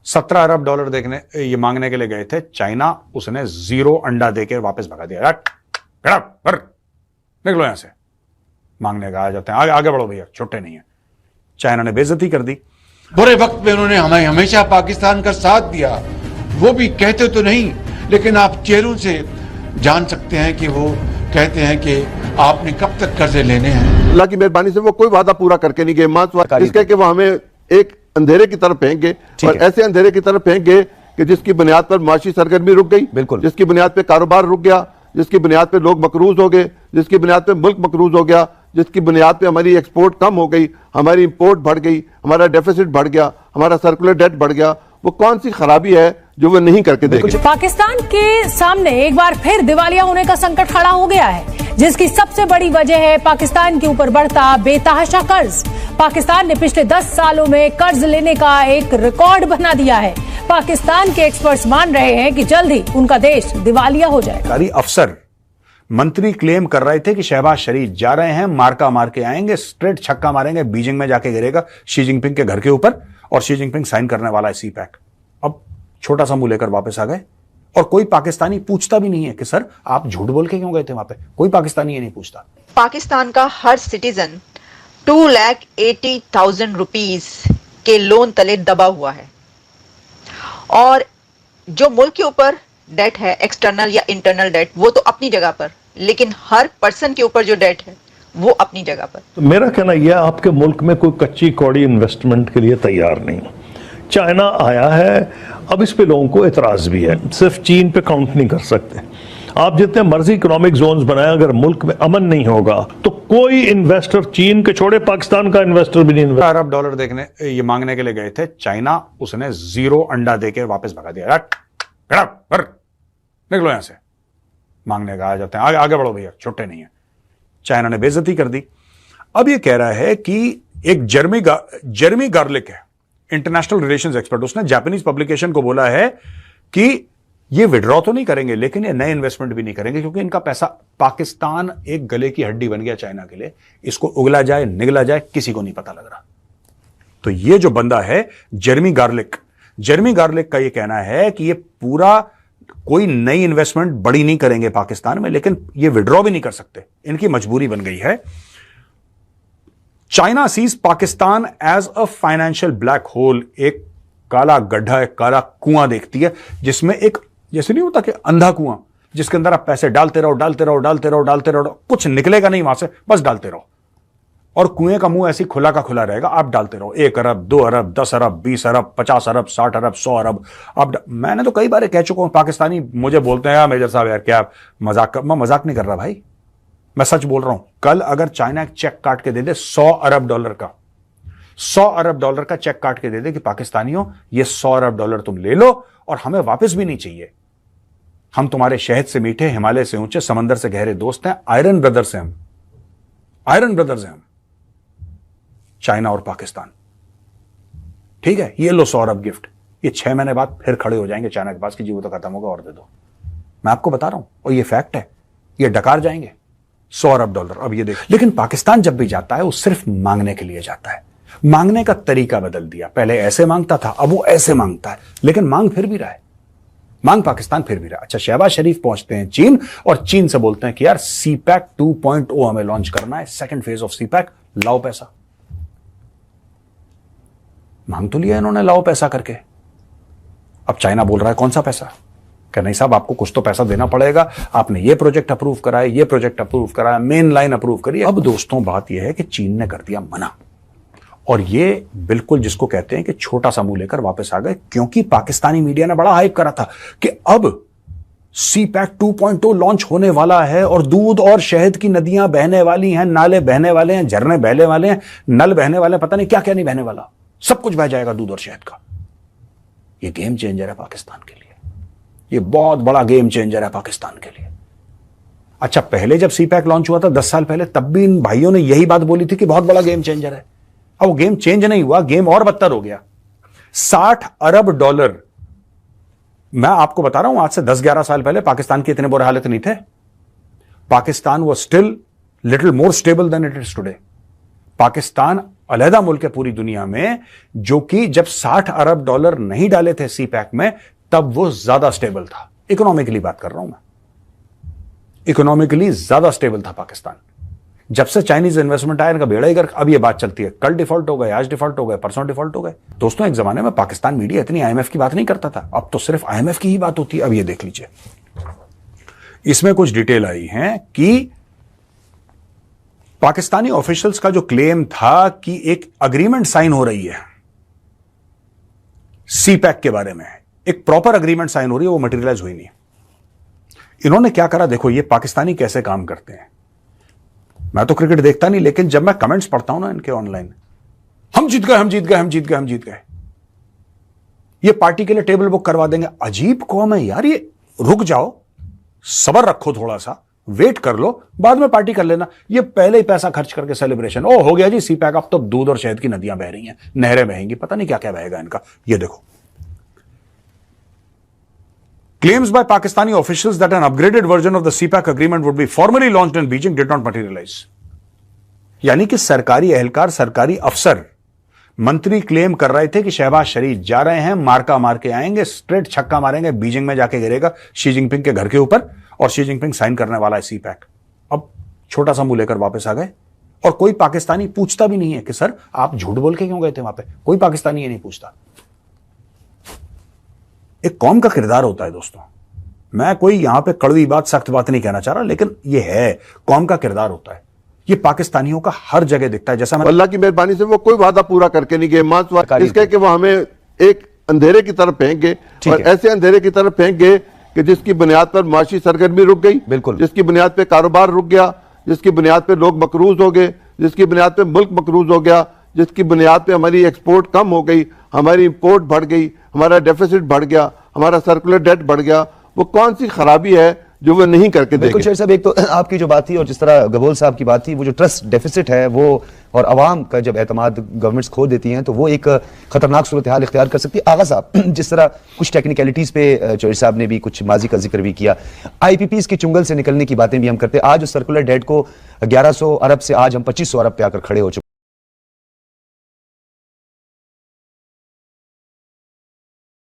$17 अरब देखने ये मांगने के लिए गए थे चाइना, उसने 0 अंडा देकर वापस भगा दिया। निकलो यहां से, मांगने का आ जाते हैं, आगे बढ़ो भैया, छोटे नहीं है। चाइना ने बेइज्जती कर दी। बुरे वक्त में उन्होंने हमें हमेशा पाकिस्तान का साथ दिया, वो भी कहते तो नहीं, लेकिन आप चेहरों से जान सकते हैं कि वो कहते हैं कि आपने कब तक कर्जे लेने हैं। अल्लाह की मेहरबानी से वो कोई वादा पूरा करके नहीं गए, जिसके कि वो हमें एक अंधेरे की तरफ फेंकेंगे, और ऐसे अंधेरे की तरफ फेंकेंगे कि जिसकी बुनियाद पर माशी सरगर्मी रुक गई, बिल्कुल, जिसकी बुनियाद पे कारोबार रुक गया, जिसकी बुनियाद पे लोग मकरूज हो गए, जिसकी बुनियाद पे मुल्क मकरूज हो गया, जिसकी बुनियाद पे हमारी एक्सपोर्ट कम हो गई, हमारी इंपोर्ट बढ़ गई, हमारा डेफिसिट बढ़ गया, हमारा सर्कुलर डेट बढ़ गया। वो कौन सी खराबी है जो वो नहीं करके देंगे। पाकिस्तान के सामने एक बार फिर दिवालिया होने का संकट खड़ा हो गया है, जिसकी सबसे बड़ी वजह है पाकिस्तान के ऊपर बढ़ता बेतहाशा कर्ज। पाकिस्तान ने पिछले 10 सालों में कर्ज लेने का एक रिकॉर्ड बना दिया है। पाकिस्तान के एक्सपर्ट्स मान रहे हैं कि जल्द ही उनका देश दिवालिया हो जाएगा। सरकारी अफसर मंत्री क्लेम कर रहे थे कि शहबाज शरीफ जा रहे हैं, मार्का मार के आएंगे, स्ट्रेट छक्का मारेंगे, बीजिंग में जाके गिरेगा शी जिनपिंग के घर के ऊपर, और शी जिनपिंग साइन करने वाला है सीपैक। अब छोटा सा मुंह लेकर वापस आ गए, और कोई पाकिस्तानी पूछता भी नहीं है कि सर आप झूठ बोल के क्यों गए थे वहां पे। कोई पाकिस्तानी ये नहीं पूछता। पाकिस्तान का हर सिटीजन 2,80,000 रुपीज के लोन तले दबा हुआ है, और जो मुल्क के ऊपर डेट है, एक्सटर्नल या इंटरनल डेट, वो तो अपनी जगह पर, लेकिन हर पर्सन के ऊपर जो डेट है वो अपनी जगह पर। तो मेरा कहना यह, आपके मुल्क में कोई कच्ची कौड़ी इन्वेस्टमेंट के लिए तैयार नहीं। चाइना आया है, अब इस पे लोगों को एतराज भी है, सिर्फ चीन पे काउंट नहीं कर सकते। आप जितने मर्जी इकोनॉमिक जोन्स बनाए, अगर मुल्क में अमन नहीं होगा तो कोई इन्वेस्टर, चीन के छोड़े पाकिस्तान का इन्वेस्टर भी नहीं इन्वेस्ट। $17 देखने ये मांगने के लिए गए थे चाइना, उसने 0 अंडा देकर वापस भगा दिया। निकलो यहां से, मांगने का आ जाते हैं, आगे बढ़ो भैया, छोटे नहीं है। चाइना ने बेइज्जती कर दी। अब ये कह रहा है कि एक जेरेमी गार्लिक है, इंटरनेशनल रिलेशंस एक्सपर्ट, उसने जापानीज पब्लिकेशन को बोला है कि ये विड्रॉ तो नहीं करेंगे, लेकिन ये नए इन्वेस्टमेंट भी नहीं करेंगे, क्योंकि इनका पैसा, पाकिस्तान एक गले की हड्डी बन गया चाइना के लिए, इसको उगला जाए निगला जाए किसी को नहीं पता लग रहा। तो ये जो बंदा है जेरेमी गार्लिक का ये कहना है कि ये पूरा कोई नई इन्वेस्टमेंट बड़ी नहीं करेंगे पाकिस्तान में, लेकिन ये विड्रॉ भी नहीं कर सकते, इनकी मजबूरी बन गई है। China sees Pakistan as a financial black hole, एक काला गड्ढा, एक काला कुआं देखती है, जिसमें एक, जैसे नहीं होता कि अंधा कुआं, जिसके अंदर आप पैसे डालते रहो, कुछ निकलेगा नहीं वहां से, बस डालते रहो, और कुएं का मुंह ऐसी खुला का खुला रहेगा, आप डालते रहो, 1 अरब 2 अरब 10 अरब 20 अरब 50 अरब 60 अरब 100 अरब। अब मैंने तो कई बार कह चुका हूं, पाकिस्तानी मुझे बोलते हैं मेजर साहब यार क्या मैं मजाक नहीं कर रहा भाई, मैं सच बोल रहा हूं। कल अगर चाइना एक चेक काट के दे दे $100 अरब का चेक काट के दे दे कि पाकिस्तानियों ये $100 अरब तुम ले लो, और हमें वापस भी नहीं चाहिए, हम तुम्हारे शहद से मीठे, हिमालय से ऊंचे, समंदर से गहरे दोस्त हैं, आयरन ब्रदर्स हैं हम, चाइना और पाकिस्तान, ठीक है, ये लो $100 अरब गिफ्ट। ये 6 महीने बाद फिर खड़े हो जाएंगे चाइना के पास कि जी वो तो खत्म होगा और दे दो। मैं आपको बता रहा हूं, और ये फैक्ट है, ये डकार जाएंगे $100 अरब। अब ये देख, लेकिन पाकिस्तान जब भी जाता है वो सिर्फ मांगने के लिए जाता है। मांगने का तरीका बदल दिया, पहले ऐसे मांगता था, अब वो ऐसे मांगता है, लेकिन मांग फिर भी रहा है, मांग पाकिस्तान फिर भी रहा। अच्छा, शहबाज शरीफ पहुंचते हैं चीन, और चीन से बोलते हैं कि यार सीपैक 2.0 हमें लॉन्च करना है, सेकंड फेज ऑफ सीपैक, लाओ पैसा। मांग तो लिया इन्होंने, लाओ पैसा करके। अब चाइना बोल रहा है कौन सा पैसा, क्या नहीं साहब आपको कुछ तो पैसा देना पड़ेगा, आपने ये प्रोजेक्ट अप्रूव कराया, ये प्रोजेक्ट अप्रूव कराया, मेन लाइन अप्रूव करी। अब दोस्तों बात यह है कि चीन ने कर दिया मना, और ये बिल्कुल जिसको कहते हैं कि छोटा सा मुंह लेकर वापस आ गए, क्योंकि पाकिस्तानी मीडिया ने बड़ा हाइप करा था कि अब सीपैक 2.0 लॉन्च होने वाला है, और दूध और शहद की नदियां बहने वाली हैं, नाले बहने वाले हैं, झरने बहने वाले हैं, नल बहने वाले हैं, पता नहीं क्या क्या नहीं बहने वाला, सब कुछ बह जाएगा दूध और शहद का। ये गेम चेंजर है पाकिस्तान के लिए, ये बहुत बड़ा गेम चेंजर है पाकिस्तान के लिए। अच्छा, पहले जब सीपैक लॉन्च हुआ था 10 साल पहले, तब भी इन भाइयों ने यही बात बोली थी कि बहुत बड़ा गेम चेंजर है। अब वो गेम चेंज नहीं हुआ, गेम और बदतर हो गया। $60 अरब, मैं आपको बता रहा हूं, आज से 10-11 साल पहले पाकिस्तान के इतने बुरे हालत नहीं थे। Pakistan was still little more stable then it is today. Pakistan अलहदा मुल्क है पूरी दुनिया में जो कि जब 60 अरब डॉलर नहीं डाले थे सी पैक में तब वो ज्यादा स्टेबल था। इकोनॉमिकली बात कर रहा हूं मैं, इकोनॉमिकली ज्यादा स्टेबल था पाकिस्तान। जब से चाइनीज इन्वेस्टमेंट आया इनका बेड़ा ही गर्क। अब ये बात चलती है कल डिफॉल्ट हो गए, आज डिफॉल्ट हो गए, परसों डिफॉल्ट हो गए। दोस्तों एक जमाने में पाकिस्तान मीडिया इतनी आईएमएफ की बात नहीं करता था, अब तो सिर्फ आईएमएफ की ही बात होती है। अब ये देख लीजिए, इसमें कुछ डिटेल आई है कि पाकिस्तानी ऑफिशियल्स का जो क्लेम था कि एक अग्रीमेंट साइन हो रही है सी पैक के बारे में, एक प्रॉपर अग्रीमेंट साइन हो रही है, वो मटेरियलाइज हुई नहीं। इन्होंने क्या करा, देखो ये पाकिस्तानी कैसे काम करते हैं। मैं तो क्रिकेट देखता नहीं, लेकिन जब मैं कमेंट्स पढ़ता हूं ना इनके ऑनलाइन, हम जीत गए, हम जीत गए, हम जीत गए, हम जीत गए, ये पार्टी के लिए टेबल बुक करवा देंगे। अजीब कौम है यार ये। रुक जाओ, सब्र रखो, थोड़ा सा वेट कर लो, बाद में पार्टी कर लेना। ये पहले ही पैसा खर्च करके सेलिब्रेशन, ओ हो गया जी सी पैक, अब तो दूध और शहद की नदियां बह रही हैं, नहरें बहेंगी, पता नहीं क्या क्या बहेगा इनका। ये देखो, claims by Pakistani officials that an upgraded version of the CPAC agreement would be formally launched in Beijing did not materialize. यानी कि सरकारी एहलकार, सरकारी अफसर, मंत्री क्लेम कर रहे थे कि शहबाज शरीफ जा रहे हैं, मार्का मार के आएंगे, स्ट्रेट छक्का मारेंगे, बीजिंग में जाके गिरेगा शी जिनपिंग के घर के ऊपर, और शी जिनपिंग साइन करने वाला है सी पैक। अब छोटा सा मुंह लेकर वापस आ गए, और कोई पाकिस्तानी पूछता भी नहीं है कि सर आप झूठ बोल के क्यों गए थे वहां पे। कोई पाकिस्तानी ये नहीं पूछता। एक कौम का किरदार होता है दोस्तों। मैं कोई यहां पे कड़वी बात, सख्त बात नहीं कहना चाह रहा, लेकिन ये है, कौम का किरदार होता है। ये पाकिस्तानियों का हर जगह दिखता है। जैसा अल्लाह की मेहरबानी से वो कोई वादा पूरा करके नहीं गए, इसके कि वो हमें एक अंधेरे की तरफ फेंक गए, और ऐसे अंधेरे की तरफ फेंक गए कि जिसकी बुनियाद पर माशी सरगर्मी रुक गई, बिल्कुल, जिसकी बुनियाद पे कारोबार रुक गया, जिसकी बुनियाद पे लोग मकरूज हो गए, जिसकी बुनियाद पे मुल्क मकरूज हो गया, जिसकी बुनियाद पे हमारी एक्सपोर्ट कम हो गई, हमारी इंपोर्ट बढ़ गई, हमारा डेफिसिट बढ़ गया, हमारा सर्कुलर डेट बढ़ गया। वो कौन सी खराबी है जो वो नहीं करके बिल्कुल देंगे। शेर साहब, एक तो आपकी जो बात थी और जिस तरह गबोल साहब की बात थी, वो जो ट्रस्ट डेफिसिट है वो, और अवाम का जब एतमाद गवर्नमेंट्स खो देती हैं तो वो एक खतरनाक सूरत हाल इख्तियार कर सकती है। आगा साहब, जिस तरह कुछ टेक्निकलिटीज पे चौधरी साहब ने भी कुछ माजी का जिक्र भी किया, आईपीपीज के चुंगल से निकलने की बातें भी हम करते हैं। आज उस सर्कुलर डेट को 1100 अरब से आज हम 2500 अरब पे आकर खड़े हो चुके हैं।